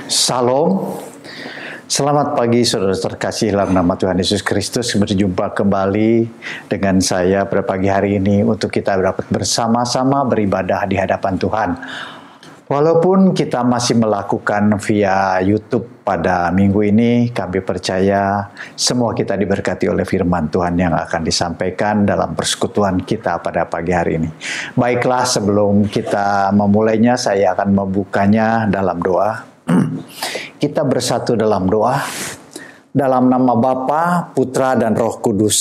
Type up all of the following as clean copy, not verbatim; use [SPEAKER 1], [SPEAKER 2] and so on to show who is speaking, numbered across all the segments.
[SPEAKER 1] Shalom, selamat pagi saudara terkasih dalam nama Tuhan Yesus Kristus. Berjumpa kembali dengan saya pada pagi hari ini untuk kita dapat bersama-sama beribadah di hadapan Tuhan. Walaupun kita masih melakukan via YouTube pada minggu ini, kami percaya semua kita diberkati oleh firman Tuhan yang akan disampaikan dalam persekutuan kita pada pagi hari ini. Baiklah, sebelum kita memulainya, saya akan membukanya dalam doa. Kita bersatu dalam doa. Dalam nama Bapa, Putra, dan Roh Kudus.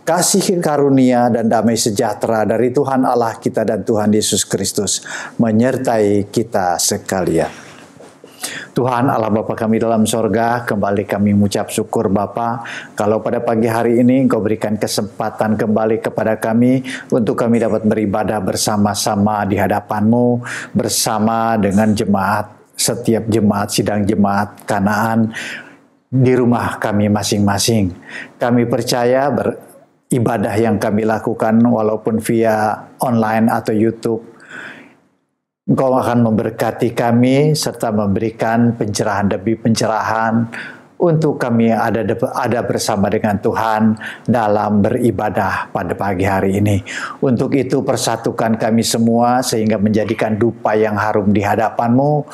[SPEAKER 1] Kasih karunia dan damai sejahtera dari Tuhan Allah kita dan Tuhan Yesus Kristus menyertai kita sekalian. Tuhan Allah Bapa kami dalam sorga, kembali kami mengucap syukur Bapa, kalau pada pagi hari ini Engkau berikan kesempatan kembali kepada kami, untuk kami dapat beribadah bersama-sama di hadapan-Mu, bersama dengan jemaat, setiap jemaat, sidang jemaat Kanaan, di rumah kami masing-masing. Kami percaya ibadah yang kami lakukan walaupun via online atau YouTube, Engkau akan memberkati kami serta memberikan pencerahan demi pencerahan untuk kami ada bersama dengan Tuhan dalam beribadah pada pagi hari ini. Untuk itu persatukan kami semua sehingga menjadikan dupa yang harum di hadapan-Mu.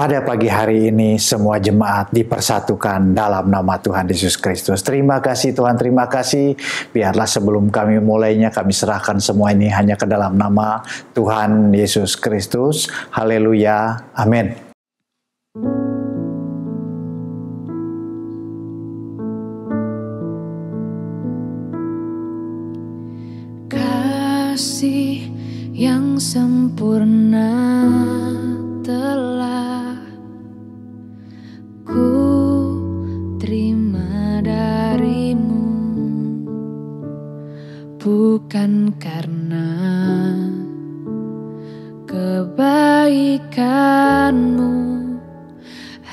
[SPEAKER 1] Pada pagi hari ini semua jemaat dipersatukan dalam nama Tuhan Yesus Kristus. Terima kasih Tuhan, terima kasih. Biarlah sebelum kami mulainya, kami serahkan semua ini hanya ke dalam nama Tuhan Yesus Kristus. Haleluya, amin.
[SPEAKER 2] Kasih yang sempurna telah ku terima darimu, bukan karena kebaikanmu,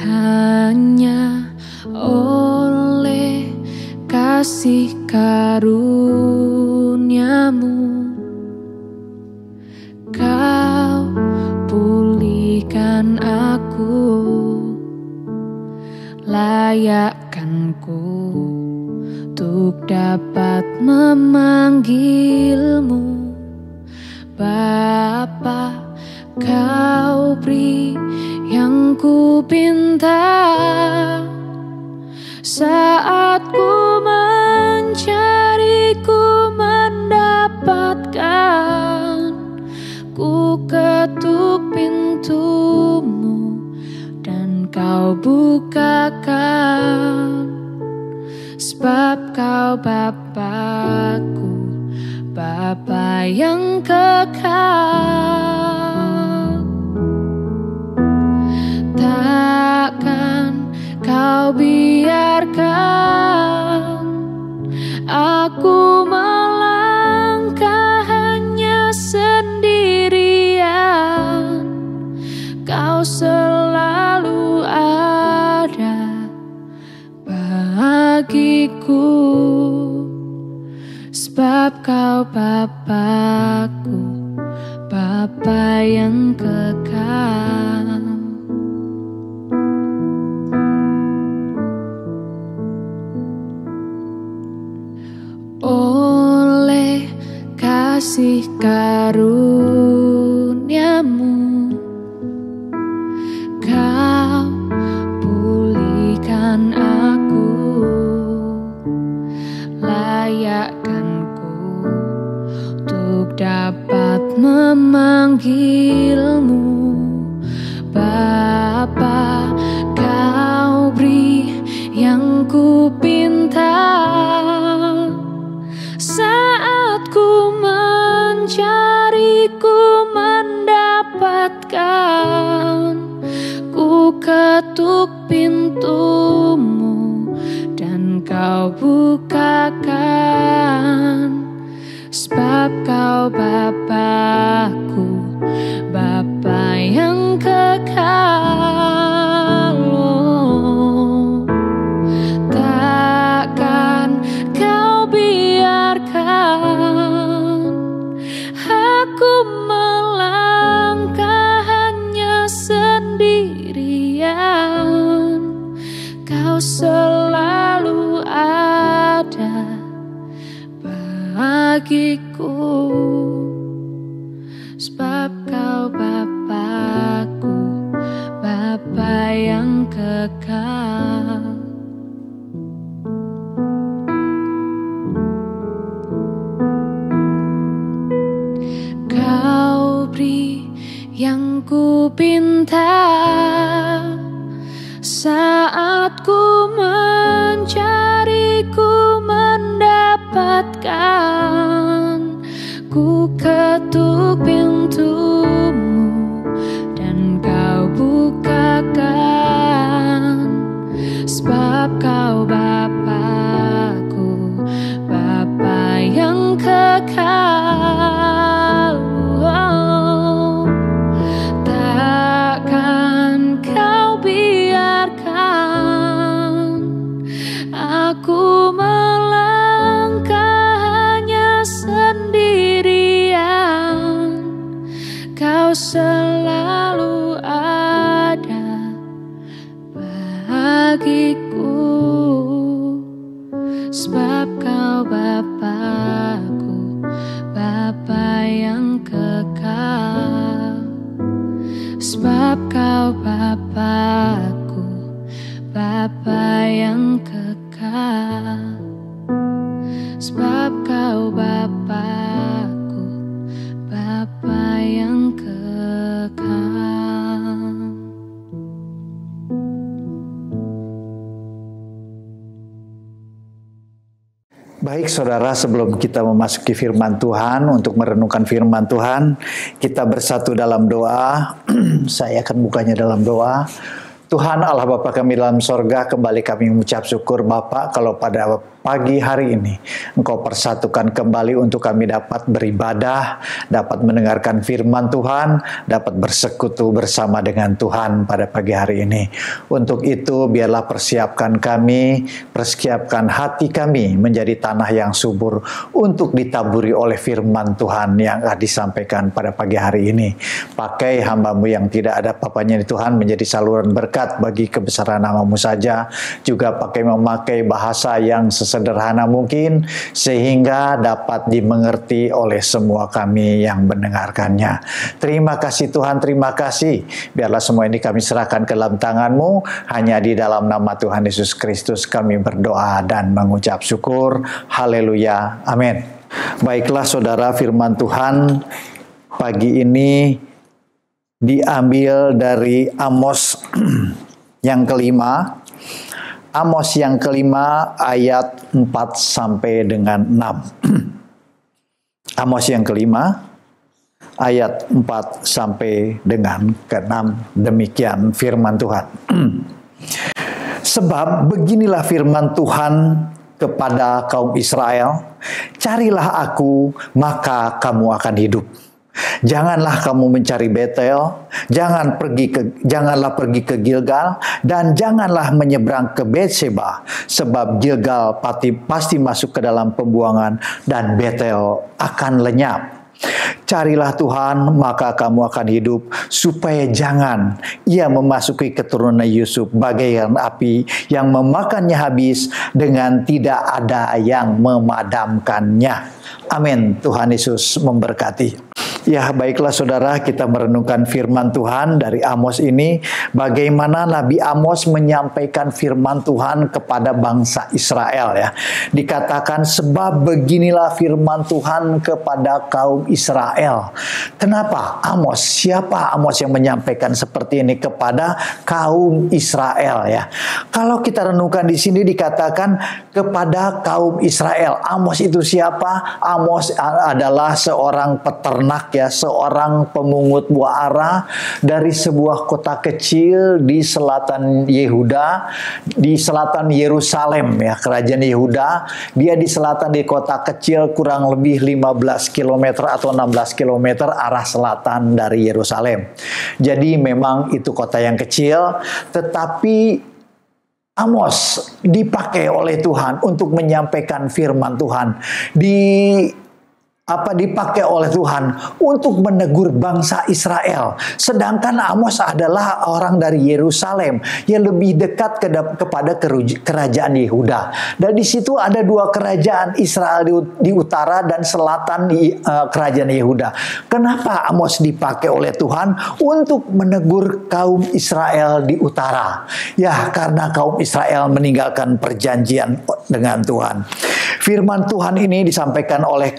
[SPEAKER 2] hanya oleh kasih karuniamu Kau pulihkan aku, layakkanku untuk dapat memanggilmu Bapa. Kau beri yang ku pinta saat ku mencari, ku mendapatkan. Ku ketuk pintumu dan Kau bukakan, sebab Kau Bapa-Ku, Bapa yang kekal. Takkan Kau biarkan aku melangkah hanya sendirian. Kau selalu ada bagiku, sebab Kau Bapa-Ku, Bapa yang kekal. Oleh kasih karuniamu, Kau pulihkan aku, layakkanku untuk dapat memanggilmu Bapa. Kau beri yang ku pinta saat ku mencari, ku mendapatkan. Ku ketuk pintumu dan Kau bukakan, sebab Kau Bapa-Ku, Bapa yang kekal. Takkan Kau biarkan aku melangkah hanya sendiri. Kau selalu ada bagiku, sebab Kau Bapa-Ku, Bapa yang kekal. Kau beri yang ku pinta saat ku mencari, ku mendapatkan. Ku ketuk pintumu dan Kau bukakan, sebab Kau Bapa-Ku, Bapa yang kekal. Takkan Kau biarkan aku melangkah hanya sendirian. Kau selalu ada bagiku, sebab Kau Bapa-Ku, Bapa yang kekal. Sebab Kau Bapa-Ku, Bapa yang kekal. Sebab Kau Bapa-Ku, Bapa yang kekal.
[SPEAKER 1] Baik saudara, sebelum kita memasuki firman Tuhan, untuk merenungkan firman Tuhan, kita bersatu dalam doa. Saya akan bukanya dalam doa. Tuhan Allah Bapa kami dalam sorga, kembali kami mengucap syukur Bapa kalau pada pagi hari ini Engkau persatukan kembali untuk kami dapat beribadah, dapat mendengarkan firman Tuhan, dapat bersekutu bersama dengan Tuhan pada pagi hari ini. Untuk itu biarlah persiapkan kami, persiapkan hati kami menjadi tanah yang subur untuk ditaburi oleh firman Tuhan yang akan disampaikan pada pagi hari ini. Pakai hamba-Mu yang tidak ada apa-apanya Tuhan menjadi saluran berkat bagi kebesaran nama-Mu saja. Juga memakai bahasa yang sesederhana mungkin sehingga dapat dimengerti oleh semua kami yang mendengarkannya. Terima kasih Tuhan, terima kasih. Biarlah semua ini kami serahkan ke dalam tangan-Mu. Hanya di dalam nama Tuhan Yesus Kristus kami berdoa dan mengucap syukur. Haleluya. Amin. Baiklah saudara, firman Tuhan pagi ini diambil dari Amos yang kelima. Amos yang kelima ayat 4 sampai dengan 6. Amos yang kelima ayat 4 sampai dengan ke-6. Demikian firman Tuhan. Sebab beginilah firman Tuhan kepada kaum Israel, carilah aku maka kamu akan hidup. Janganlah kamu mencari Betel, janganlah pergi ke Gilgal, dan janganlah menyeberang ke Betseba, sebab Gilgal pasti masuk ke dalam pembuangan dan Betel akan lenyap. Carilah Tuhan, maka kamu akan hidup, supaya jangan Ia memasuki keturunan Yusuf bagaikan api yang memakannya habis dengan tidak ada yang memadamkannya. Amin. Tuhan Yesus memberkati. Ya, baiklah saudara, kita merenungkan firman Tuhan dari Amos ini. Bagaimana Nabi Amos menyampaikan firman Tuhan kepada bangsa Israel ya. Dikatakan sebab beginilah firman Tuhan kepada kaum Israel. Kenapa Amos? Siapa Amos yang menyampaikan seperti ini kepada kaum Israel ya? Kalau kita renungkan di sini dikatakan kepada kaum Israel. Amos itu siapa? Amos adalah seorang peternak ya, seorang pemungut buah ara dari sebuah kota kecil di selatan Yehuda, di selatan Yerusalem ya, kerajaan Yehuda. Dia di selatan di kota kecil kurang lebih 15 km atau 16 km arah selatan dari Yerusalem. Jadi memang itu kota yang kecil, tetapi Amos dipakai oleh Tuhan untuk menyampaikan firman Tuhan. Di dipakai oleh Tuhan untuk menegur bangsa Israel. Sedangkan Amos adalah orang dari Yerusalem yang lebih dekat kepada kerajaan Yehuda. Dan di situ ada dua kerajaan, Israel di utara dan selatan di kerajaan Yehuda. Kenapa Amos dipakai oleh Tuhan untuk menegur kaum Israel di utara? Ya, karena kaum Israel meninggalkan perjanjian dengan Tuhan. Firman Tuhan ini disampaikan oleh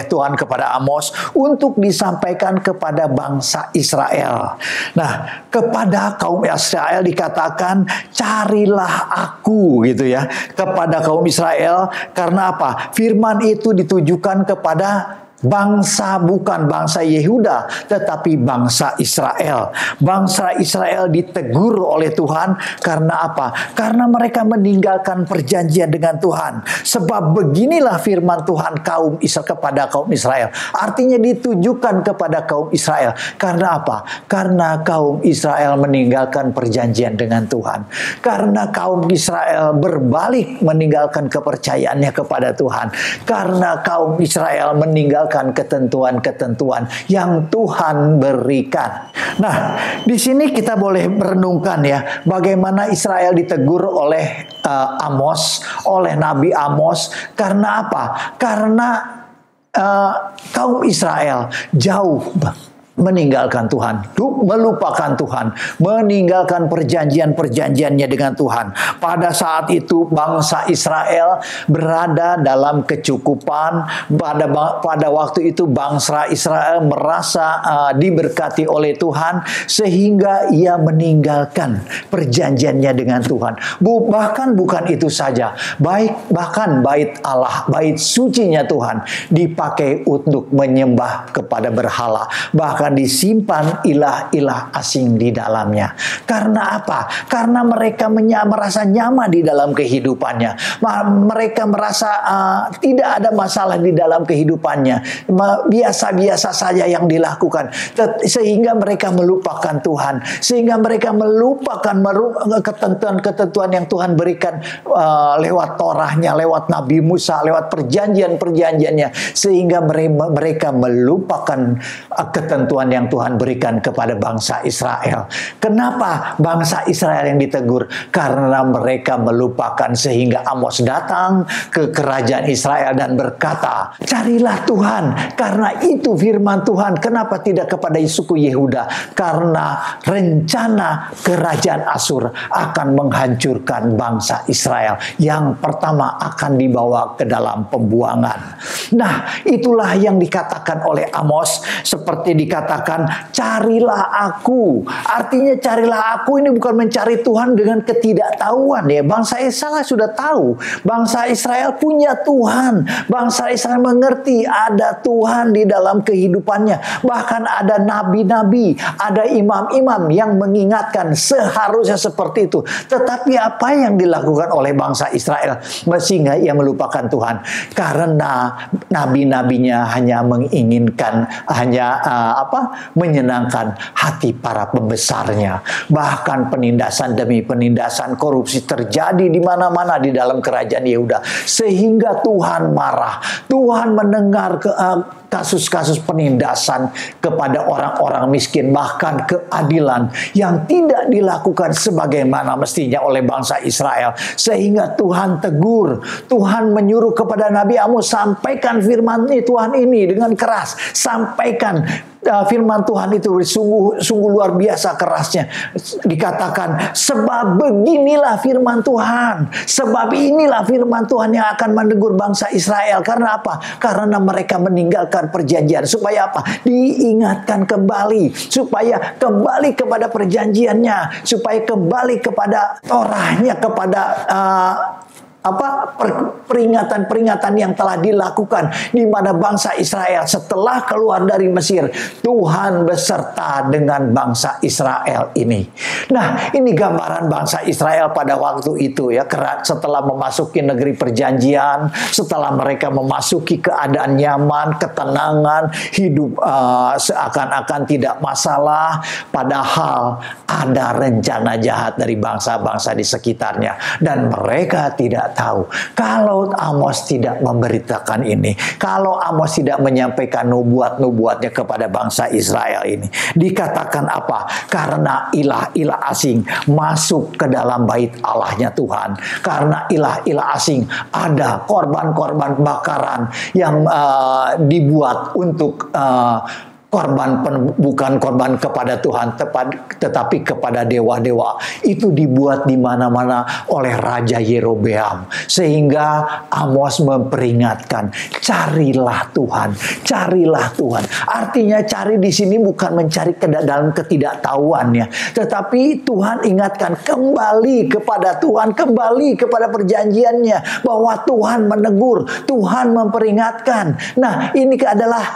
[SPEAKER 1] Tuhan kepada Amos untuk disampaikan kepada bangsa Israel. Nah, kepada kaum Israel dikatakan, carilah aku, gitu ya, kepada kaum Israel. Karena apa? Firman itu ditujukan kepada bangsa, bukan bangsa Yehuda, tetapi bangsa Israel. Bangsa Israel ditegur oleh Tuhan karena apa? Karena mereka meninggalkan perjanjian dengan Tuhan. Sebab beginilah firman Tuhan kepada kaum Israel. Artinya ditujukan kepada kaum Israel. Karena apa? Karena kaum Israel meninggalkan perjanjian dengan Tuhan. Karena kaum Israel berbalik meninggalkan kepercayaannya kepada Tuhan. Karena kaum Israel meninggalkan ketentuan-ketentuan yang Tuhan berikan. Nah, di sini kita boleh merenungkan ya, bagaimana Israel ditegur oleh Amos, oleh Nabi Amos. Karena apa? Karena kaum Israel jauh meninggalkan Tuhan, melupakan Tuhan, meninggalkan perjanjian-perjanjiannya dengan Tuhan. Pada saat itu bangsa Israel berada dalam kecukupan. Pada waktu itu bangsa Israel merasa diberkati oleh Tuhan sehingga ia meninggalkan perjanjiannya dengan Tuhan. Bahkan bukan itu saja, bahkan bait Allah, bait sucinya Tuhan dipakai untuk menyembah kepada berhala. Bahkan disimpan ilah-ilah asing di dalamnya. Karena apa? Karena mereka merasa nyaman di dalam kehidupannya. Mereka merasa tidak ada masalah di dalam kehidupannya. Biasa-biasa saja yang dilakukan. Sehingga mereka melupakan Tuhan. Sehingga mereka melupakan ketentuan-ketentuan yang Tuhan berikan lewat Torahnya, lewat Nabi Musa, lewat perjanjian-perjanjiannya. Sehingga mereka melupakan ketentuan yang Tuhan berikan kepada bangsa Israel. Kenapa bangsa Israel yang ditegur? Karena mereka melupakan, sehingga Amos datang ke kerajaan Israel dan berkata, carilah Tuhan, karena itu firman Tuhan. Kenapa tidak kepada suku Yehuda? Karena rencana kerajaan Asyur akan menghancurkan bangsa Israel. Yang pertama akan dibawa ke dalam pembuangan. Nah, itulah yang dikatakan oleh Amos, seperti dikatakan, carilah aku. Artinya carilah aku ini bukan mencari Tuhan dengan ketidaktahuan ya. Bangsa Israel sudah tahu. Bangsa Israel punya Tuhan. Bangsa Israel mengerti ada Tuhan di dalam kehidupannya. Bahkan ada nabi-nabi, ada imam-imam yang mengingatkan seharusnya seperti itu. Tetapi apa yang dilakukan oleh bangsa Israel sehingga ia melupakan Tuhan? Karena nabi-nabinya hanya menginginkan, menyenangkan hati para pembesarnya. Bahkan penindasan demi penindasan, korupsi terjadi di mana-mana di dalam kerajaan Yehuda. Sehingga Tuhan marah. Tuhan mendengar kasus-kasus penindasan kepada orang-orang miskin. Bahkan keadilan yang tidak dilakukan sebagaimana mestinya oleh bangsa Israel. Sehingga Tuhan tegur. Tuhan menyuruh kepada Nabi Amos, sampaikan firman Tuhan ini dengan keras. Sampaikan firman Tuhan itu sungguh luar biasa kerasnya. Dikatakan, sebab beginilah firman Tuhan. Sebab inilah firman Tuhan yang akan menegur bangsa Israel. Karena apa? Karena mereka meninggalkan perjanjian. Supaya apa? Diingatkan kembali. Supaya kembali kepada perjanjiannya. Supaya kembali kepada Torahnya, kepada peringatan-peringatan yang telah dilakukan, di mana bangsa Israel setelah keluar dari Mesir, Tuhan beserta dengan bangsa Israel ini. Nah, ini gambaran bangsa Israel pada waktu itu ya, setelah memasuki negeri perjanjian, setelah mereka memasuki keadaan nyaman, ketenangan, hidup seakan-akan tidak masalah, padahal ada rencana jahat dari bangsa-bangsa di sekitarnya, dan mereka tidak tidak tahu. Kalau Amos tidak memberitakan ini, kalau Amos tidak menyampaikan nubuat-nubuatnya kepada bangsa Israel ini, dikatakan apa? Karena ilah-ilah asing masuk ke dalam bait Allahnya Tuhan. Karena ilah-ilah asing ada korban-korban bakaran yang dibuat untuk bukan korban kepada Tuhan, tetapi kepada dewa-dewa. Itu dibuat di mana-mana oleh Raja Yerobeam. Sehingga Amos memperingatkan, carilah Tuhan, carilah Tuhan. Artinya cari di sini bukan mencari dalam ketidaktahuan ya, tetapi Tuhan ingatkan kembali kepada Tuhan, kembali kepada perjanjiannya, bahwa Tuhan menegur, Tuhan memperingatkan. Nah, ini adalah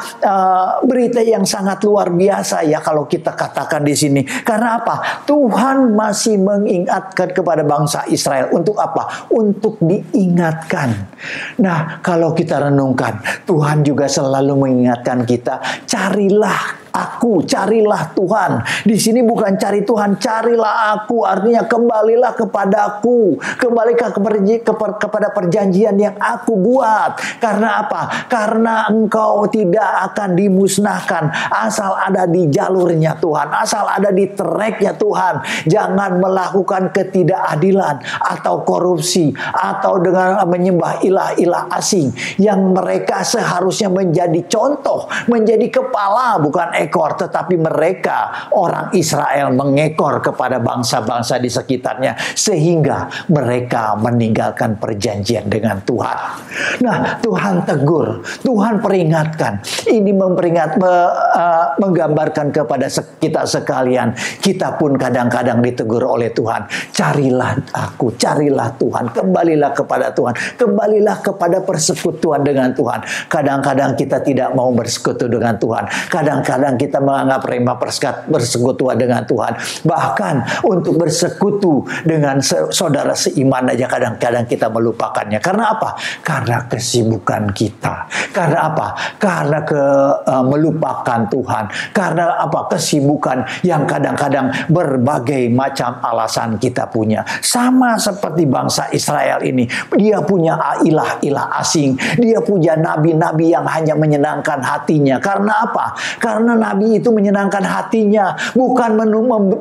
[SPEAKER 1] berita yang sangat luar biasa ya kalau kita katakan di sini. Karena apa? Tuhan masih mengingatkan kepada bangsa Israel untuk apa? Untuk diingatkan. Nah, kalau kita renungkan, Tuhan juga selalu mengingatkan kita, carilah aku, carilah Tuhan. Di sini bukan cari Tuhan, carilah aku. Artinya kembalilah kepadaku, kembalilah kepada perjanjian yang aku buat. Karena apa? Karena engkau tidak akan dimusnahkan asal ada di jalurnya Tuhan, asal ada di tracknya Tuhan. Jangan melakukan ketidakadilan atau korupsi atau dengan menyembah ilah-ilah asing yang mereka seharusnya menjadi contoh, menjadi kepala bukan ekor, tetapi mereka orang Israel mengekor kepada bangsa-bangsa di sekitarnya sehingga mereka meninggalkan perjanjian dengan Tuhan. Nah, Tuhan tegur, Tuhan peringatkan. Ini menggambarkan kepada kita sekalian, kita pun kadang-kadang ditegur oleh Tuhan. Carilah aku, carilah Tuhan, kembalilah kepada Tuhan, kembalilah kepada persekutuan dengan Tuhan. Kadang-kadang kita tidak mau bersekutu dengan Tuhan. Kadang-kadang kita menganggap remeh bersekutu dengan Tuhan. Bahkan untuk bersekutu dengan saudara seiman aja kadang-kadang kita melupakannya. Karena apa? Karena kesibukan kita. Karena apa? Karena melupakan Tuhan. Karena apa? Kesibukan yang kadang-kadang berbagai macam alasan kita punya. Sama seperti bangsa Israel ini. Dia punya ilah-ilah asing. Dia punya nabi-nabi yang hanya menyenangkan hatinya. Karena apa? Karena nabi itu menyenangkan hatinya, bukan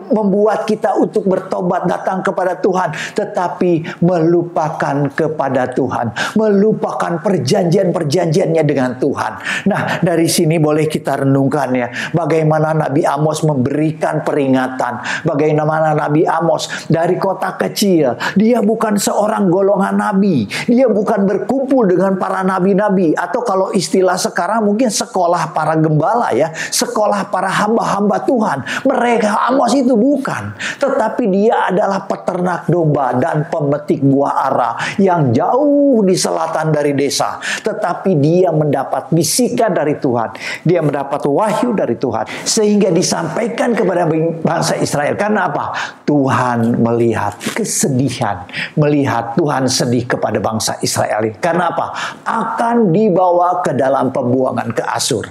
[SPEAKER 1] membuat kita untuk bertobat datang kepada Tuhan, tetapi melupakan kepada Tuhan, melupakan perjanjiannya dengan Tuhan. Nah, dari sini boleh kita renungkan ya, bagaimana Nabi Amos memberikan peringatan, bagaimana Nabi Amos dari kota kecil, dia bukan seorang golongan nabi, dia bukan berkumpul dengan para nabi-nabi, atau kalau istilah sekarang mungkin sekolah para gembala ya, sekolah para hamba-hamba Tuhan. Mereka, Amos itu bukan, tetapi dia adalah peternak domba dan pemetik buah ara yang jauh di selatan dari desa. Tetapi dia mendapat bisikan dari Tuhan, dia mendapat wahyu dari Tuhan, sehingga disampaikan kepada bangsa Israel. Karena apa? Tuhan melihat kesedihan, melihat Tuhan sedih kepada bangsa Israel. Karena apa? Akan dibawa ke dalam pembuangan ke Asur.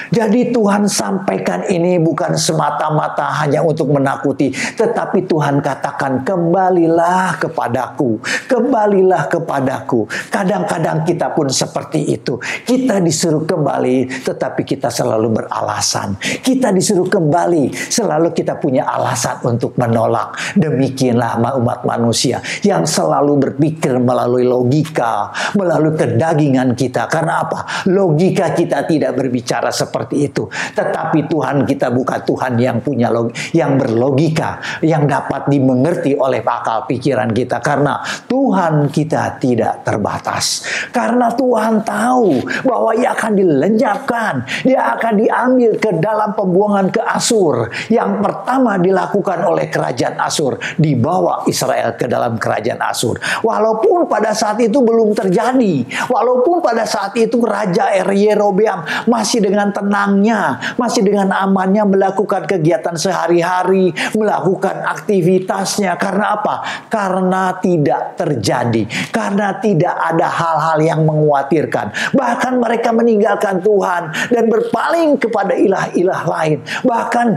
[SPEAKER 1] Jadi Tuhan sampaikan ini bukan semata-mata hanya untuk menakuti, tetapi Tuhan katakan, kembalilah kepadaku, kembalilah kepadaku. Kadang-kadang kita pun seperti itu. Kita disuruh kembali, tetapi kita selalu beralasan. Kita disuruh kembali, selalu kita punya alasan untuk menolak. Demikianlah umat manusia yang selalu berpikir melalui logika, melalui kedagingan kita. Karena apa? Logika kita tidak berbicara seperti itu. Tetapi Tuhan kita bukan Tuhan yang punya yang berlogika, yang dapat dimengerti oleh akal pikiran kita. Karena Tuhan kita tidak terbatas. Karena Tuhan tahu bahwa Ia akan dilenyapkan, Dia akan diambil ke dalam pembuangan ke Asur. Yang pertama dilakukan oleh kerajaan Asur, dibawa Israel ke dalam kerajaan Asur. Walaupun pada saat itu belum terjadi, walaupun pada saat itu Raja Yerobeam masih dengan tenangnya, masih dengan amannya melakukan kegiatan sehari-hari, melakukan aktivitasnya. Karena apa? Karena tidak terjadi, karena tidak ada hal-hal yang mengkhawatirkan. Bahkan mereka meninggalkan Tuhan dan berpaling kepada ilah-ilah lain. Bahkan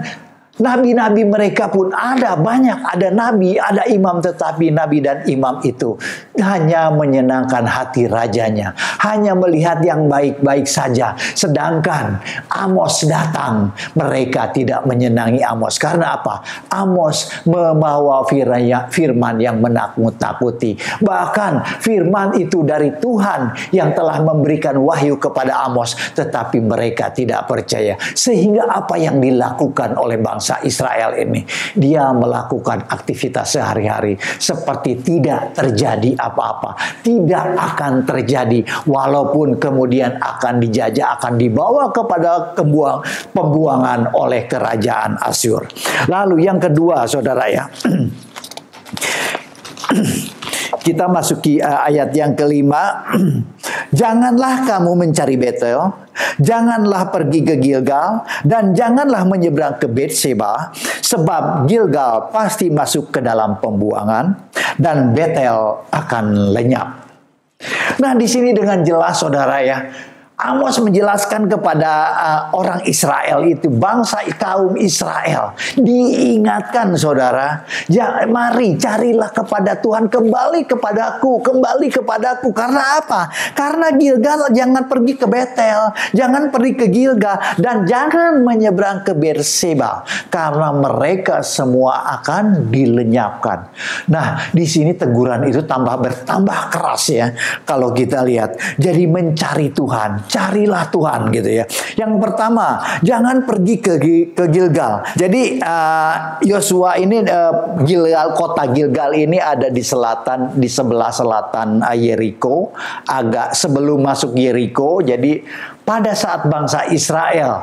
[SPEAKER 1] Nabi-nabi mereka pun ada banyak, ada nabi, ada imam, tetapi nabi dan imam itu hanya menyenangkan hati rajanya, hanya melihat yang baik-baik saja. Sedangkan Amos datang, mereka tidak menyenangi Amos. Karena apa? Amos membawa firman yang menakut-nakuti. Bahkan firman itu dari Tuhan yang telah memberikan wahyu kepada Amos, tetapi mereka tidak percaya. Sehingga apa yang dilakukan oleh bangsa Israel ini, dia melakukan aktivitas sehari-hari seperti tidak terjadi apa-apa, tidak akan terjadi, walaupun kemudian akan dijajah, akan dibawa kepada pembuangan oleh kerajaan Asyur. Lalu yang kedua, saudara ya, kita masuki ayat yang kelima. Janganlah kamu mencari Betel, janganlah pergi ke Gilgal, dan janganlah menyeberang ke Betseba, sebab Gilgal pasti masuk ke dalam pembuangan, dan Betel akan lenyap. Nah, di sini dengan jelas, saudara ya, Amos menjelaskan kepada orang Israel itu, bangsa kaum Israel, diingatkan, saudara, ya, mari carilah kepada Tuhan, kembali kepadaku. Karena apa? Karena Gilgal, jangan pergi ke Betel, jangan pergi ke Gilgal, dan jangan menyeberang ke Berseba, karena mereka semua akan dilenyapkan. Nah, di sini teguran itu bertambah keras ya, kalau kita lihat. Jadi mencari Tuhan, carilah Tuhan gitu ya. Yang pertama, jangan pergi ke Gilgal. Jadi Yosua ini, kota Gilgal ini ada di selatan, di sebelah selatan Yeriko, agak sebelum masuk Yeriko. Jadi pada saat bangsa Israel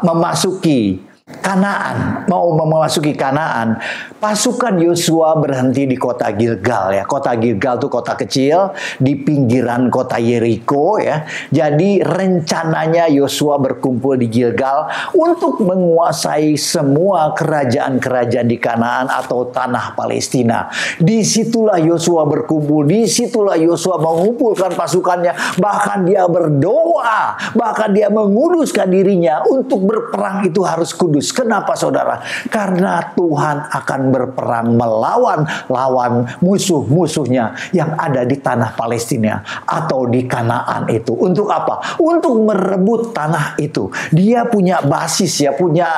[SPEAKER 1] memasuki Kanaan, mau memasuki Kanaan, pasukan Yosua berhenti di kota Gilgal ya. Kota Gilgal itu kota kecil di pinggiran kota Yeriko ya. Jadi rencananya Yosua berkumpul di Gilgal untuk menguasai semua kerajaan-kerajaan di Kanaan atau tanah Palestina. Disitulah Yosua berkumpul, disitulah Yosua mengumpulkan pasukannya, bahkan dia berdoa, bahkan dia menguduskan dirinya untuk berperang itu harus kudus. Kenapa, saudara? Karena Tuhan akan berperang melawan musuh-musuhnya yang ada di tanah Palestina atau di Kanaan itu. Untuk apa? Untuk merebut tanah itu. Dia punya basis ya, punya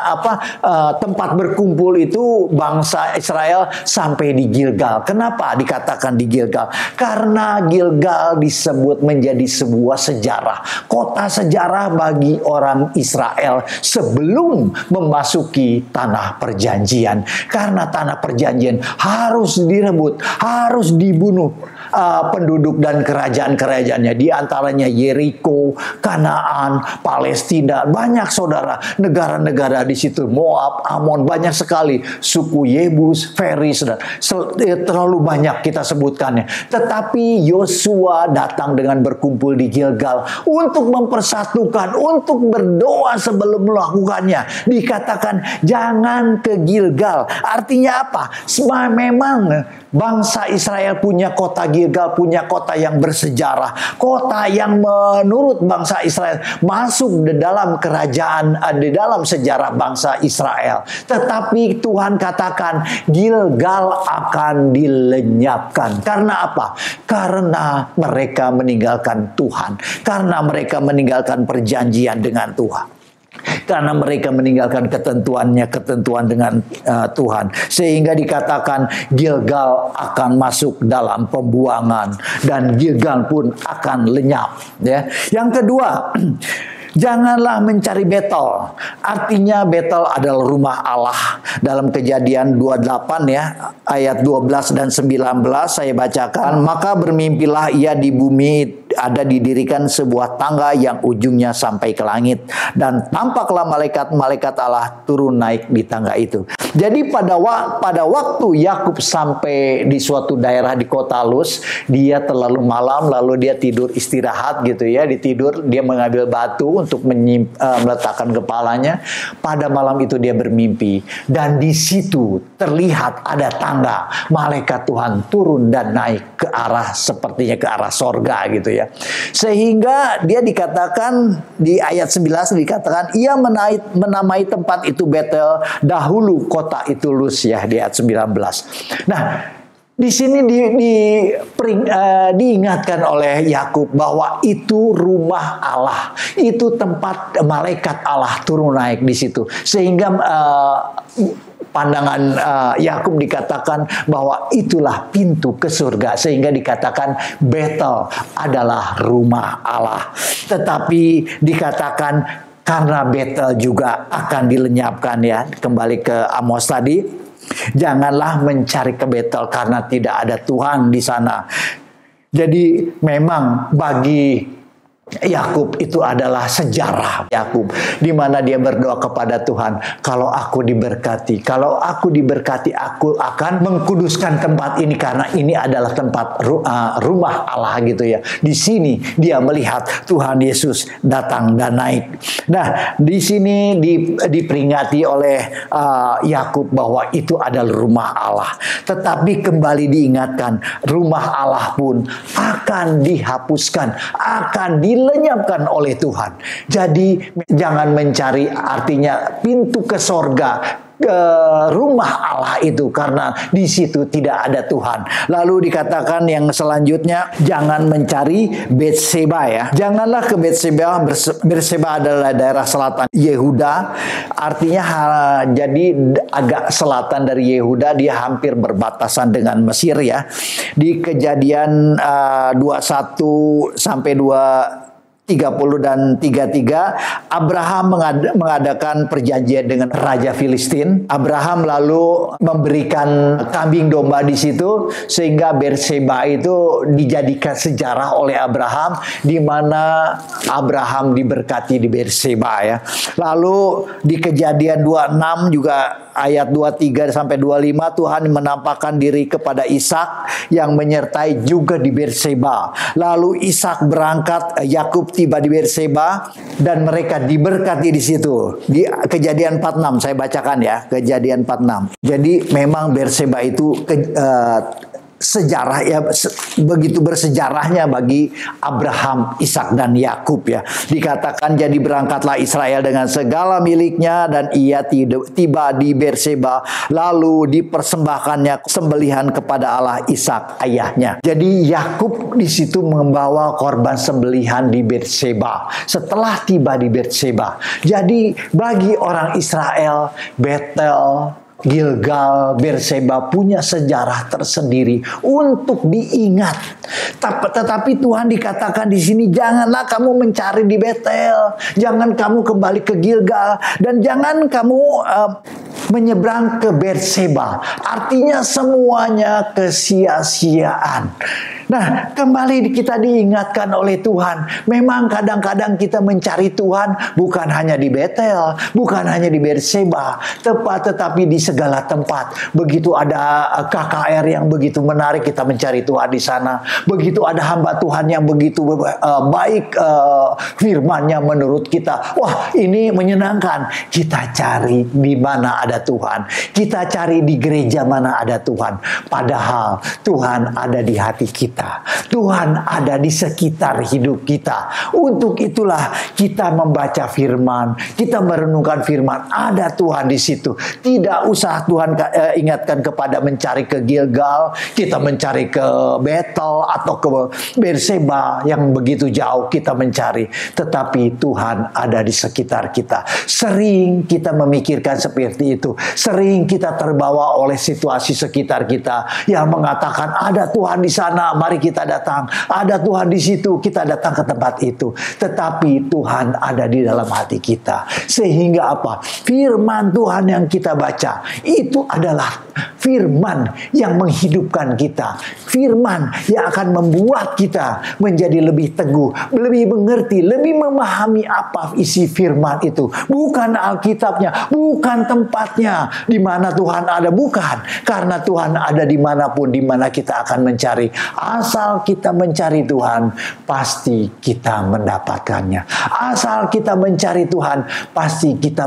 [SPEAKER 1] tempat berkumpul itu bangsa Israel sampai di Gilgal. Kenapa dikatakan di Gilgal? Karena Gilgal disebut menjadi sebuah sejarah, kota sejarah bagi orang Israel sebelum memasuki tanah perjanjian. Karena tanah perjanjian harus direbut, harus dibunuh penduduk dan kerajaan-kerajaannya, di antaranya Yeriko, Kanaan, Palestina, banyak, saudara, negara-negara di situ, Moab, Amon, banyak sekali, suku Yebus, Feris, dan terlalu banyak kita sebutkannya. Tetapi Yosua datang dengan berkumpul di Gilgal untuk mempersatukan, untuk berdoa sebelum melakukannya. Dikatakan jangan ke Gilgal. Artinya apa? Memang bangsa Israel punya kota Gilgal, punya kota yang bersejarah, kota yang menurut bangsa Israel masuk di dalam kerajaan, di dalam sejarah bangsa Israel. Tetapi Tuhan katakan Gilgal akan dilenyapkan. Karena apa? Karena mereka meninggalkan Tuhan, karena mereka meninggalkan perjanjian dengan Tuhan, karena mereka meninggalkan ketentuan dengan Tuhan, sehingga dikatakan Gilgal akan masuk dalam pembuangan dan Gilgal pun akan lenyap ya. Yang kedua, janganlah mencari Betel. Artinya Betel adalah rumah Allah. Dalam Kejadian 28 ya, ayat 12 dan 19 saya bacakan. Maka bermimpilah ia di bumi, ada didirikan sebuah tangga yang ujungnya sampai ke langit, dan tampaklah malaikat-malaikat Allah turun naik di tangga itu. Jadi pada waktu Yakub sampai di suatu daerah di kota Luz, dia terlalu malam, lalu dia tidur istirahat gitu ya, dia mengambil batu untuk meletakkan kepalanya. Pada malam itu dia bermimpi, dan di situ terlihat ada tangga, malaikat Tuhan turun dan naik ke arah, sepertinya ke arah sorga gitu ya. Sehingga dia dikatakan di ayat 11 dikatakan ia menamai tempat itu Betel, dahulu kota itu Luz ya, di ayat 19. Nah, di sini diingatkan oleh Yakub bahwa itu rumah Allah, itu tempat malaikat Allah turun naik di situ, sehingga pandangan Yakub dikatakan bahwa itulah pintu ke surga, sehingga dikatakan Betel adalah rumah Allah. Tetapi dikatakan karena Betel juga akan dilenyapkan ya, kembali ke Amos tadi. Janganlah mencari ke Betel karena tidak ada Tuhan di sana. Jadi memang bagi Yakub itu adalah sejarah Yakub, di mana dia berdoa kepada Tuhan, kalau aku diberkati, aku akan mengkuduskan tempat ini karena ini adalah tempat rumah Allah gitu ya. Di sini dia melihat Tuhan Yesus datang dan naik. Nah, di sini diperingati oleh Yakub bahwa itu adalah rumah Allah. Tetapi kembali diingatkan, rumah Allah pun akan dihapuskan, akan dilenyapkan oleh Tuhan. Jadi jangan mencari, artinya pintu ke sorga, ke rumah Allah itu, karena di situ tidak ada Tuhan. Lalu dikatakan yang selanjutnya, jangan mencari Betseba ya. Janganlah ke Betseba. Betseba adalah daerah selatan Yehuda. Artinya jadi agak selatan dari Yehuda, dia hampir berbatasan dengan Mesir ya. Di Kejadian 21 sampai 30 dan 33, Abraham mengadakan perjanjian dengan Raja Filistin. Abraham lalu memberikan kambing domba di situ, sehingga Berseba itu dijadikan sejarah oleh Abraham, di mana Abraham diberkati di Berseba ya. Lalu di Kejadian 26 juga ayat 23 sampai 25, Tuhan menampakkan diri kepada Ishak yang menyertai juga di Berseba. Lalu Ishak berangkat, Yakub tiba di Berseba dan mereka diberkati di situ. Di Kejadian 46 saya bacakan ya, Kejadian 46. Jadi memang Berseba itu sejarah ya, begitu bersejarahnya bagi Abraham, Ishak dan Yakub ya. Dikatakan jadi berangkatlah Israel dengan segala miliknya dan ia tiba di Berseba, lalu dipersembahkannya sembelihan kepada Allah Ishak ayahnya. Jadi Yakub di situ membawa korban sembelihan di Berseba setelah tiba di Berseba. Jadi bagi orang Israel, Betel, Gilgal, Berseba punya sejarah tersendiri untuk diingat. Tetapi Tuhan dikatakan di sini, janganlah kamu mencari di Betel, jangan kamu kembali ke Gilgal, dan jangan kamu menyeberang ke Berseba. Artinya semuanya kesia-siaan. Nah, kembali kita diingatkan oleh Tuhan. Memang kadang-kadang kita mencari Tuhan bukan hanya di Betel, bukan hanya di Berseba, tetapi di segala tempat. Begitu ada KKR yang begitu menarik, kita mencari Tuhan di sana. Begitu ada hamba Tuhan yang begitu baik firman-Nya menurut kita, wah ini menyenangkan. Kita cari di mana ada Tuhan. Kita cari di gereja mana ada Tuhan. Padahal Tuhan ada di hati kita. Tuhan ada di sekitar hidup kita. Untuk itulah kita membaca firman, kita merenungkan firman, ada Tuhan di situ. Tidak usah Tuhan ingatkan kepada mencari ke Gilgal, kita mencari ke Betel atau ke Berseba yang begitu jauh kita mencari. Tetapi Tuhan ada di sekitar kita. Sering kita memikirkan seperti itu. Sering kita terbawa oleh situasi sekitar kita yang mengatakan ada Tuhan di sana, mari kita datang. Ada Tuhan di situ, kita datang ke tempat itu. Tetapi Tuhan ada di dalam hati kita. Sehingga apa? Firman Tuhan yang kita baca itu adalah firman yang menghidupkan kita. Firman yang akan membuat kita menjadi lebih teguh, lebih mengerti, lebih memahami apa isi firman itu. Bukan Alkitabnya, bukan tempatnya di mana Tuhan ada, bukan. Karena Tuhan ada dimanapun, di mana kita akan mencari. Asal kita mencari Tuhan, pasti kita mendapatkannya. Asal kita mencari Tuhan, pasti kita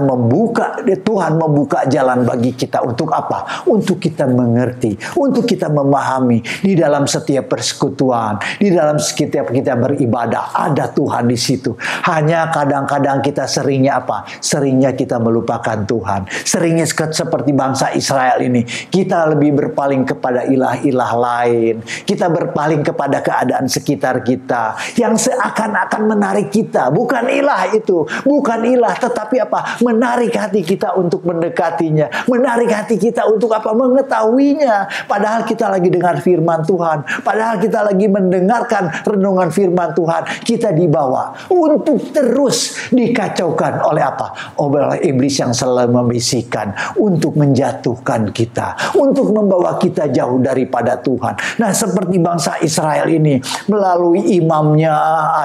[SPEAKER 1] Tuhan membuka jalan bagi kita. Untuk apa? Untuk kita mengerti, untuk kita memahami. Di dalam setiap persekutuan, di dalam setiap kita beribadah, ada Tuhan di situ. Hanya kadang-kadang kita seringnya apa? Seringnya kita melupakan Tuhan. Seringnya seperti bangsa Israel ini, kita lebih berpaling kepada ilah-ilah lain. Kita berpaling kepada keadaan sekitar kita yang seakan-akan menarik kita. Bukan ilah itu, bukan ilah, tetapi apa? Menarik hati kita untuk mendekatinya, menarik hati kita untuk apa? Mengetahuinya. Padahal kita lagi dengar firman Tuhan, padahal kita lagi mendengarkan renungan firman Tuhan, kita dibawa untuk terus dikacaukan oleh apa? Oleh iblis yang selalu membisikkan untuk menjatuhkan kita, untuk membawa kita jauh daripada Tuhan. Nah, seperti bangsa Israel ini, melalui imamnya,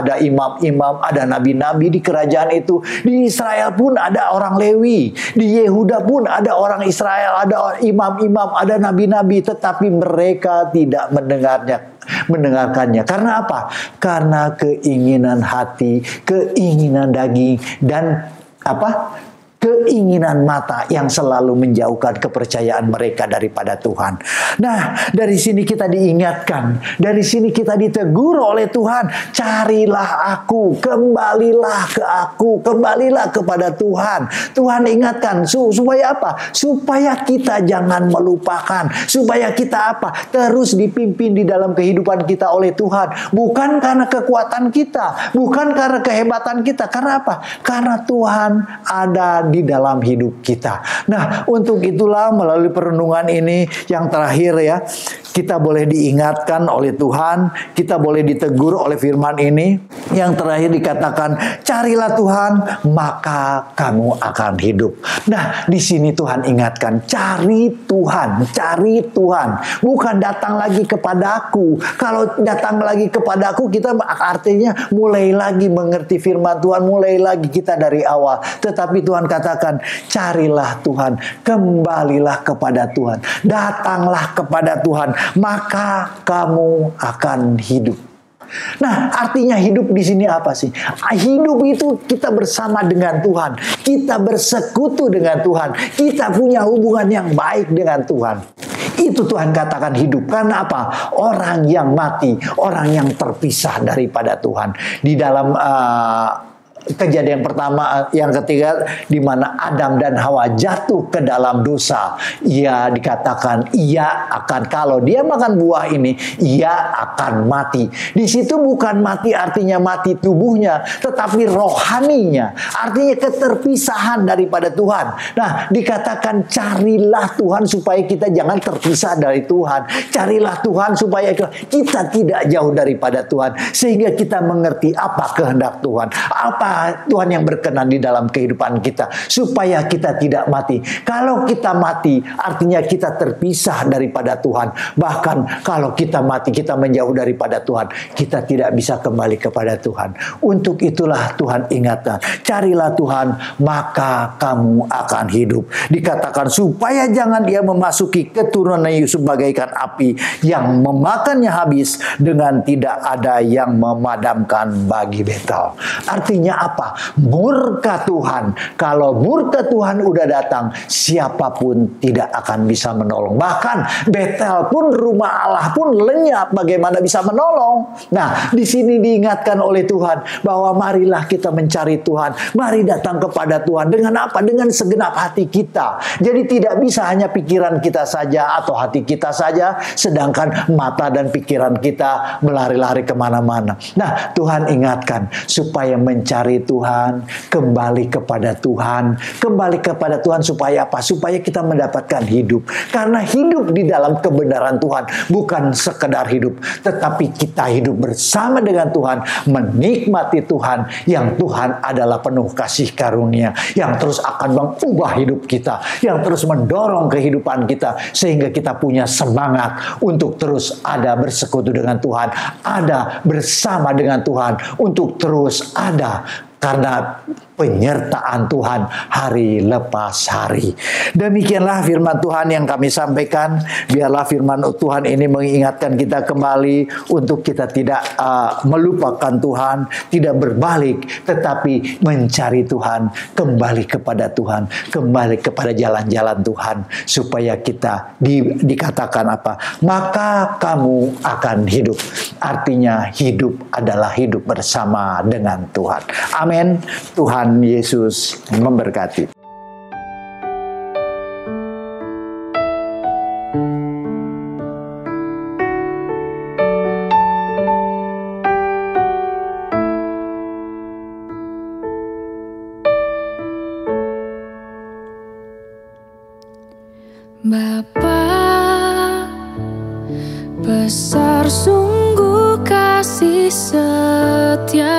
[SPEAKER 1] ada imam-imam, ada nabi-nabi di kerajaan itu. Di Israel pun ada orang Lewi, di Yehuda pun ada orang Israel, ada imam-imam, ada nabi-nabi, tetapi mereka tidak mendengarkannya. Karena apa? Karena keinginan hati, keinginan daging, dan apa? Keinginan mata yang selalu menjauhkan kepercayaan mereka daripada Tuhan. Nah, dari sini kita diingatkan, dari sini kita ditegur oleh Tuhan, carilah aku, kembalilah ke aku, kembalilah kepada Tuhan. Tuhan ingatkan, supaya apa? Supaya kita jangan melupakan, supaya kita apa? Terus dipimpin di dalam kehidupan kita oleh Tuhan. Bukan karena kekuatan kita, bukan karena kehebatan kita. Karena apa? Karena Tuhan ada di dalam hidup kita. Nah, untuk itulah melalui perenungan ini yang terakhir ya, kita boleh diingatkan oleh Tuhan, kita boleh ditegur oleh firman ini. Yang terakhir dikatakan, carilah Tuhan, maka kamu akan hidup. Nah, di sini Tuhan ingatkan, cari Tuhan, cari Tuhan. Bukan datang lagi kepada aku. Kalau datang lagi kepada aku, kita artinya mulai lagi mengerti firman Tuhan, mulai lagi kita dari awal. Tetapi Tuhan katakan, carilah Tuhan, kembalilah kepada Tuhan, datanglah kepada Tuhan, maka kamu akan hidup. Nah, artinya hidup di sini apa sih? Hidup itu kita bersama dengan Tuhan, kita bersekutu dengan Tuhan, kita punya hubungan yang baik dengan Tuhan. Itu Tuhan katakan hidup. Karena apa? Orang yang mati, orang yang terpisah daripada Tuhan. Di dalam kejadian pertama, yang ketiga, di mana Adam dan Hawa jatuh ke dalam dosa, ia dikatakan ia akan, kalau dia makan buah ini, ia akan mati. Di situ bukan mati artinya mati tubuhnya, tetapi rohaninya, artinya keterpisahan daripada Tuhan. Nah, dikatakan carilah Tuhan supaya kita jangan terpisah dari Tuhan. Carilah Tuhan supaya kita tidak jauh daripada Tuhan, sehingga kita mengerti apa kehendak Tuhan, apa Tuhan yang berkenan di dalam kehidupan kita, supaya kita tidak mati. Kalau kita mati, artinya kita terpisah daripada Tuhan. Bahkan kalau kita mati, kita menjauh daripada Tuhan, kita tidak bisa kembali kepada Tuhan. Untuk itulah Tuhan ingatkan, carilah Tuhan, maka kamu akan hidup. Dikatakan supaya jangan dia memasuki keturunan Yusuf bagaikan api yang memakannya habis dengan tidak ada yang memadamkan bagi Betel. Artinya apa? Murka Tuhan. Kalau murka Tuhan udah datang, siapapun tidak akan bisa menolong. Bahkan Betel pun, rumah Allah pun lenyap, bagaimana bisa menolong? Nah, di sini diingatkan oleh Tuhan bahwa marilah kita mencari Tuhan. Mari datang kepada Tuhan dengan apa? Dengan segenap hati kita. Jadi tidak bisa hanya pikiran kita saja atau hati kita saja, sedangkan mata dan pikiran kita melari-lari kemana-mana. Nah, Tuhan ingatkan supaya mencari Tuhan, kembali kepada Tuhan, kembali kepada Tuhan supaya apa? Supaya kita mendapatkan hidup. Karena hidup di dalam kebenaran Tuhan bukan sekedar hidup, tetapi kita hidup bersama dengan Tuhan, menikmati Tuhan, yang Tuhan adalah penuh kasih karunia, yang terus akan mengubah hidup kita, yang terus mendorong kehidupan kita, sehingga kita punya semangat untuk terus ada bersekutu dengan Tuhan, ada bersama dengan Tuhan, untuk terus ada karena penyertaan Tuhan hari lepas hari. Demikianlah firman Tuhan yang kami sampaikan. Biarlah firman Tuhan ini mengingatkan kita kembali untuk kita tidak melupakan Tuhan, tidak berbalik, tetapi mencari Tuhan, kembali kepada Tuhan, kembali kepada jalan-jalan Tuhan, supaya kita dikatakan apa? Maka kamu akan hidup. Artinya hidup adalah hidup bersama dengan Tuhan. Amin. Tuhan Yesus memberkati.
[SPEAKER 2] Bapa, besar sungguh kasih setiamu,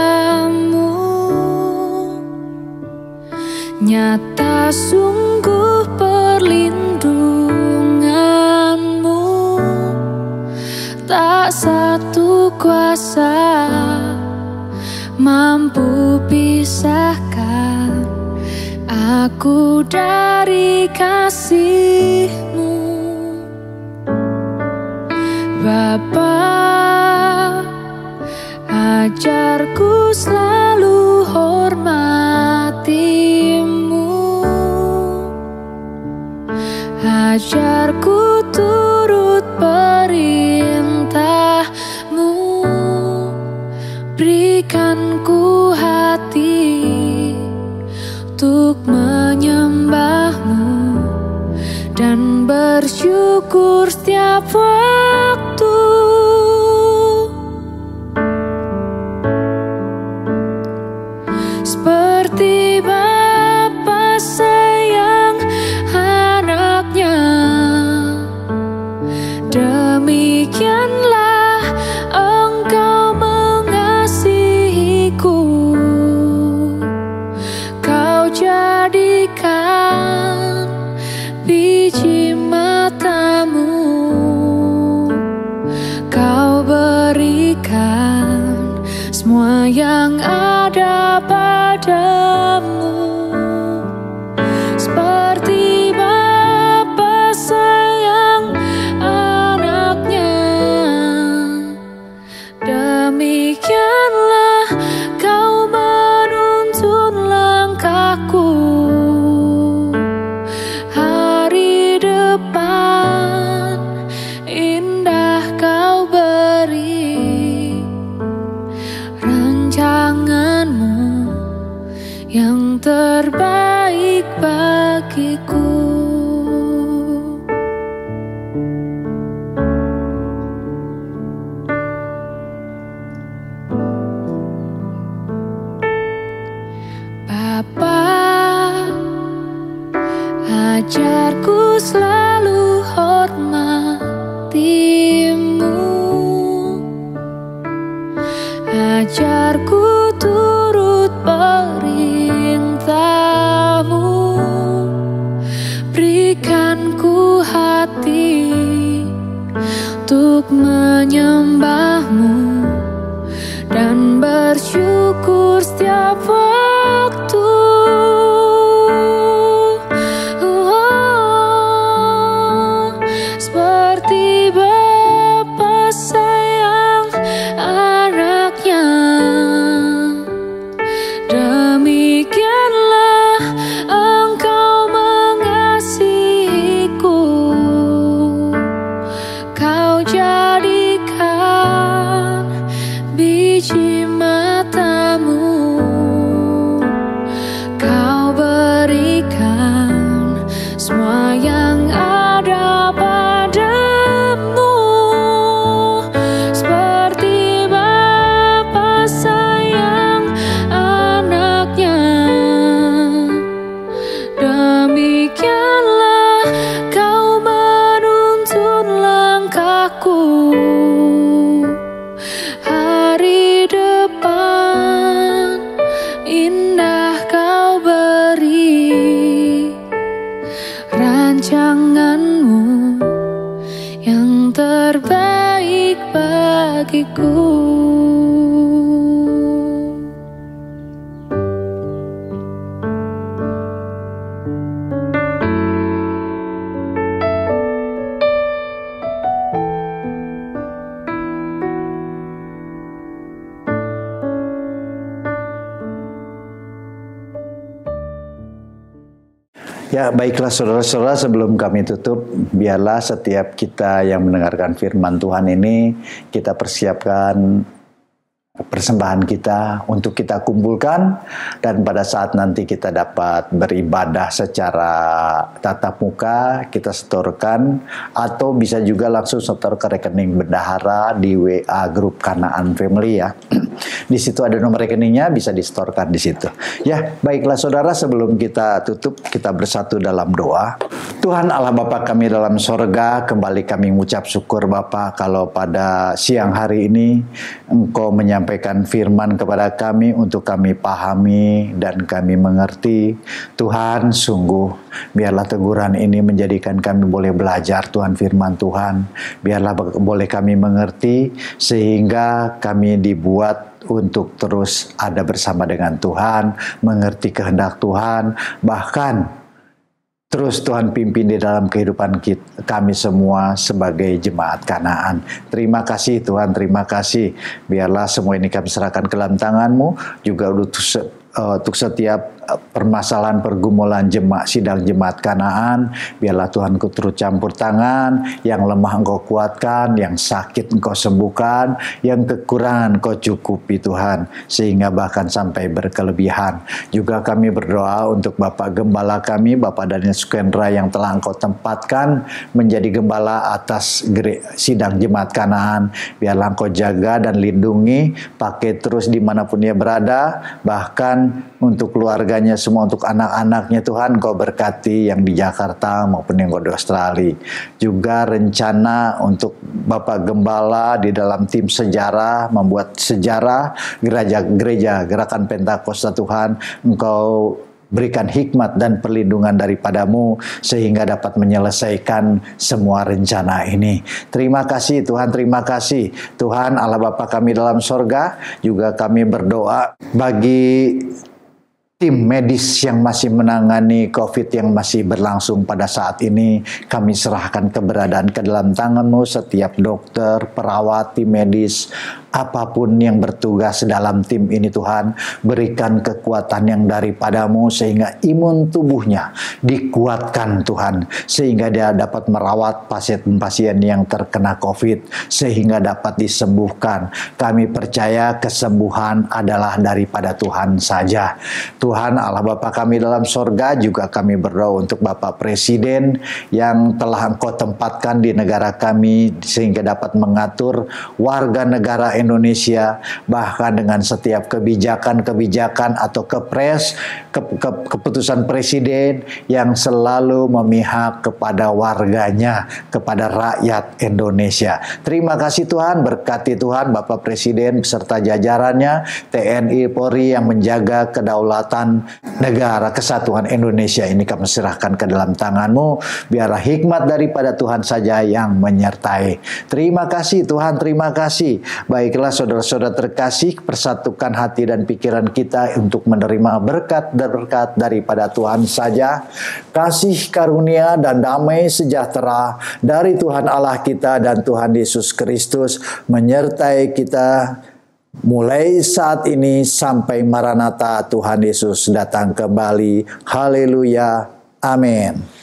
[SPEAKER 2] nyata sungguh perlindunganmu, tak satu kuasa mampu pisahkan aku dari kasih-Mu. Bapa, ajarku selalu hormati-Mu, ajarku turut perintah-Mu, berikan ku hati untuk menyembah-Mu dan bersyukur setiap waktu. Seperti Bapa sayang anaknya, demikianlah Engkau mengasihiku. Kau jadikan biji mata-Mu, Kau berikan semua yang ada padamu. Seperti Bapa sayang anaknya, demikianlah Kau menuntun langkahku. Hari depan indah Kau beri, rancangan-Mu yang terbaik bagiku. Bapa, ajarku selalu hormati-Mu, ajarku turut perintah-Mu, berikan ku hati untuk menyembah-Mu dan bersyukur setiap waktu. Seperti Bapa sayang anaknya, demikianlah Engkau mengasihiku. Kau jadikan biji mata-Mu, Kau berikan semua yang ada padamu. Seperti Bapa sayang anaknya, demikianlah Kau menuntun langkahku. Hari depan indah Kau beri, rancangan-Mu yang terbaik bagiku.
[SPEAKER 1] Ya, baiklah saudara-saudara, sebelum kami tutup, biarlah setiap kita yang mendengarkan firman Tuhan ini, kita persiapkan persembahan kita untuk kita kumpulkan, dan pada saat nanti kita dapat beribadah secara tatap muka, kita setorkan, atau bisa juga langsung setor ke rekening bendahara di WA grup Kanaan Family ya. Di situ ada nomor rekeningnya, bisa disetorkan di situ. Ya, baiklah saudara, sebelum kita tutup, kita bersatu dalam doa. Tuhan Allah Bapa kami dalam sorga, kembali kami mengucap syukur Bapa kalau pada siang hari ini Engkau menyampaikan firman kepada kami untuk kami pahami dan kami mengerti. Tuhan, sungguh biarlah teguran ini menjadikan kami boleh belajar Tuhan firman Tuhan. Biarlah boleh kami mengerti sehingga kami dibuat untuk terus ada bersama dengan Tuhan, mengerti kehendak Tuhan, bahkan terus Tuhan pimpin di dalam kehidupan kami semua sebagai jemaat Kanaan. Terima kasih Tuhan, terima kasih. Biarlah semua ini kami serahkan ke dalam tangan-Mu, juga untuk setiap permasalahan pergumulan sidang jemaat Kanaan. Biarlah Tuhan Ku turut campur tangan, yang lemah Engkau kuatkan, yang sakit Engkau sembuhkan, yang kekurangan Engkau cukupi Tuhan, sehingga bahkan sampai berkelebihan. Juga kami berdoa untuk Bapak Gembala kami, Bapak Daniel Sukendra, yang telah Engkau tempatkan menjadi gembala atas sidang jemaat Kanaan. Biarlah Engkau jaga dan lindungi, pakai terus dimanapun ia berada, bahkan untuk keluarganya semua, untuk anak-anaknya Tuhan Kau berkati, yang di Jakarta maupun yang di Australia. Juga rencana untuk Bapak Gembala di dalam tim sejarah, membuat sejarah gereja Gerakan Pentakosta Tuhan, Engkau berikan hikmat dan perlindungan daripada-Mu sehingga dapat menyelesaikan semua rencana ini. Terima kasih Tuhan, terima kasih Tuhan Allah Bapa kami dalam sorga. Juga kami berdoa bagi tim medis yang masih menangani COVID yang masih berlangsung pada saat ini. Kami serahkan keberadaan ke dalam tangan-Mu, setiap dokter, perawat, tim medis, apapun yang bertugas dalam tim ini Tuhan, berikan kekuatan yang daripada-Mu sehingga imun tubuhnya dikuatkan Tuhan, sehingga dia dapat merawat pasien-pasien yang terkena COVID sehingga dapat disembuhkan. Kami percaya kesembuhan adalah daripada Tuhan saja. Tuhan Allah Bapa kami dalam sorga, juga kami berdoa untuk Bapak Presiden yang telah Engkau tempatkan di negara kami sehingga dapat mengatur warga negara Indonesia, bahkan dengan setiap kebijakan-kebijakan atau keputusan Presiden yang selalu memihak kepada warganya, kepada rakyat Indonesia. Terima kasih Tuhan, berkati Tuhan Bapak Presiden beserta jajarannya, TNI, Polri yang menjaga kedaulatan negara kesatuan Indonesia ini kami serahkan ke dalam tangan-Mu. Biarlah hikmat daripada Tuhan saja yang menyertai. Terima kasih Tuhan, terima kasih. Baiklah saudara-saudara terkasih, persatukan hati dan pikiran kita untuk menerima berkat-berkat daripada Tuhan saja. Kasih karunia dan damai sejahtera dari Tuhan Allah kita dan Tuhan Yesus Kristus menyertai kita mulai saat ini sampai Maranatha Tuhan Yesus datang kembali. Haleluya. Amin.